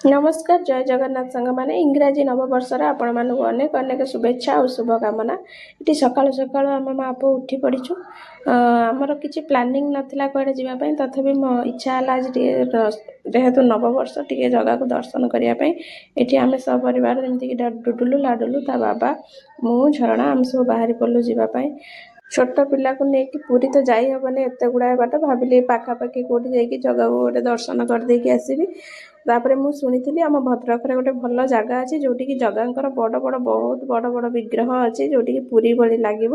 नमस्कार जय जगन्नाथ सांग मैंने इंग्राजी नववर्षर आपण मानक अनेक अनेक शुभेच्छा और शुभकामना। ये सकालू सकालू आम माँ पु उठी पड़ू आमर किसी प्लानिंग नाला कड़े जावाई तथापि मो इच्छा है आज जेहेतु नववर्ष टे जगह को दर्शन करने ये आम सपरिवार जमीक डुडुलू लाडुलू ता बाबा मु झरणा आम सब बाहरी पड़ू जावाई। छोट पिला को लेकिन पूरी तो जाई हेनी एत गुड़ाए बाट भाविली पाखापाखि कौटी जाकि जगह को गोटे दर्शन करदेकी आसबि। तापर मु शुणी आम भद्रक गोटे भल जगह अच्छी जोटि जगह बड़ बड़ बहुत बड़ बड़ विग्रह अच्छी जोटि पूरी भली लगे।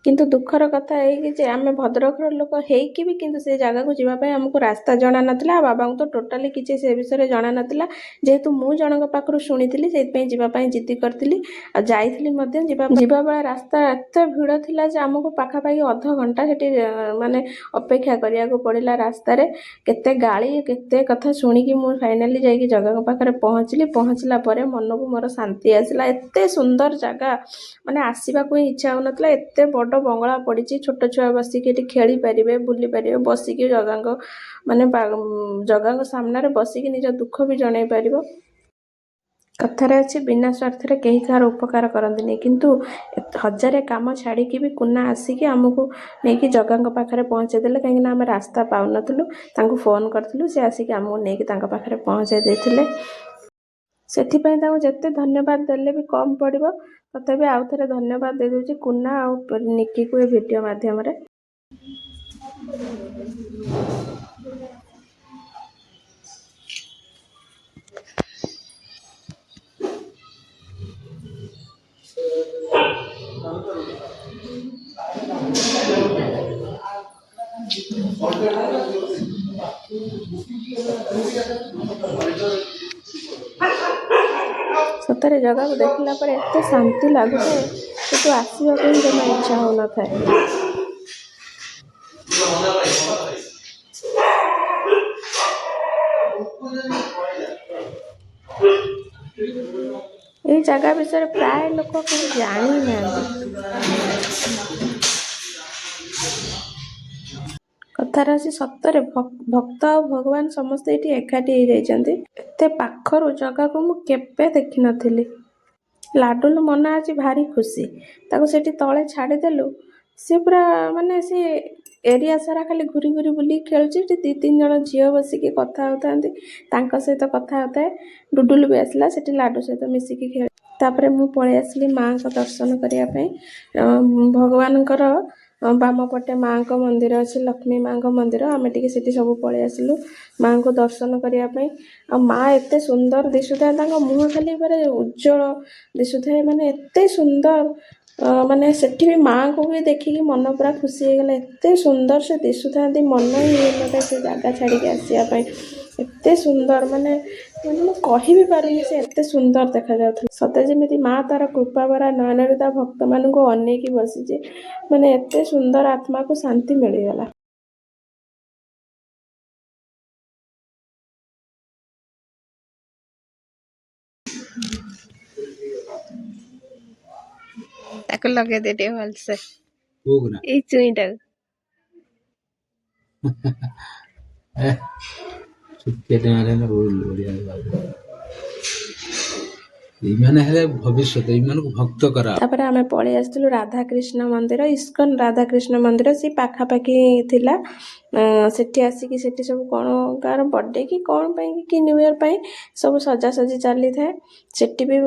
किंतु दुखर कथा है कि आम भद्रक लोक होकि भी किंतु से जगह को जीवाई आमको रास्ता जना नाला बाबा को तो टोटाली किसी से विषय जना नाला जेहेतु मु जनक पाखु शुणी से जीवाई जिद्दी करी जावा बेला रास्ता एत भिड़ थिला जे आमको पाखापाखि अध घंटा से माने अपेक्षा करिया पड़ेगा रास्तार केते गाड़ी केते कथा शुणिकी मु फाइनाली जाइए जगह पाखे पहुँचला पर मन को मोर शांति आसला। एत सुंदर जगह माने आसवा ही इच्छा हो नाला एत बड़ बंगला पड़ी छोट छुआ बसिक खेली पारे बुली पारे बसिक जगह माने जगह सामने बसिक निज दुख भी जन पार। कथार अच्छी बिना स्वार्थ कहीं कहार उपकार करती किंतु हजारे काम छाड़ी भी कुना आसिकी आमको नहीं जगह पाखे पहुँचेदेले कहीं आम रास्ता पाऊन तांको फोन करूँ सी आसिक आमको नहीं पाखे पहुँचे देते से जिते धन्यवाद देले भी कम पड़ो तथापि आउ थे धन्यवाद दे दूची कुना आ निकी को वीडियो माध्यम। सतरे जगह को देखला पर एत शांति लगुए कि आसवा जमा इच्छा हो न था। ये जगह विषय प्राय लोक कहीं जानी ना कथार अच्छी सतरे भक्त और भगवान समस्ते ये एकाठी हो जाती। एत पाखर जगह को मुझे देखी नी लाडुलू मन आज भारी खुशी ताको सेठी तले छाड़देलु सी पूरा माने सी एरिया सारा खाली घूरी घूरी बुली खेलुची। दी तीन जन झील बसिकी कथा होता सहित कथा होता है। डुडुलू भी आसला सेठी लाडू सहित मिसिकी खेल तापर मु पळै आसली माँ को दर्शन करने भगवान बाम पटे माँ को मंदिर अच्छे लक्ष्मी माँ को मंदिर आम टे सब पलि आसलु माँ को दर्शन करने माँ एत सुंदर दिशुता मुह खाली पूरा उज्जवल दिशुए माने एत सुंदर माने सेठी भी माँ को भी देखिकी मन पूरा खुशी हो गला। एत सुंदर से दिशुता मन ही से जगह छाड़ी आसापी एत सुंदर माने मैं कहि भी पारुनी से एत सुंदर देखा जाता सते जमी माँ तार कृपा भरा नयन भक्त मान को अनेकी बसी माने एत सुंदर आत्मा को शांति मिलगला। ताको लगे दे दे भल से ए चुईटा भविष्य भक्त करा आम पलि आसलु राधाकृष्ण मंदिर इस्कन राधाकृष्ण मंदिर सी पाखापाखि थिला सेठी आसिकी सेठी सब कौन कार बर्थडे कि कौन कि न्यू ईयर पाई सब सजासजी चली थाए सेठी भी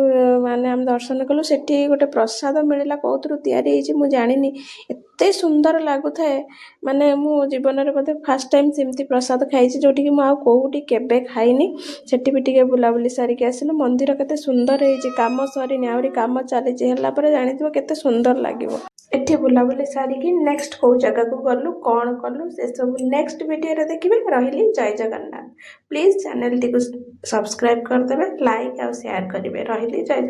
माने आम दर्शन कलु सेठी गोटे प्रसाद मिलला कौतु तैयारी मु जानी एत सुंदर लगु थाए माने मु जीवन में बोधे फास्ट टाइम सेमती प्रसाद खाई जोटि मुझे केबे खाइनी सेठी भी टिके बुलाबुली सारिके आसिलु मंदिर केते सुंदर है काम सरीनी आहरी काम चली जानी केते सुंदर लगे एठी बुलाबुली सारिकी नेक्स्ट कौ जगह को गलु कौन कलु से सब नेक्स्ट वीडियो रे देखिबे। रहिली जय जगन्नाथ प्लीज चैनल टी को सब्सक्राइब कर देबे लाइक और शेयर करिवे। रहिली जय।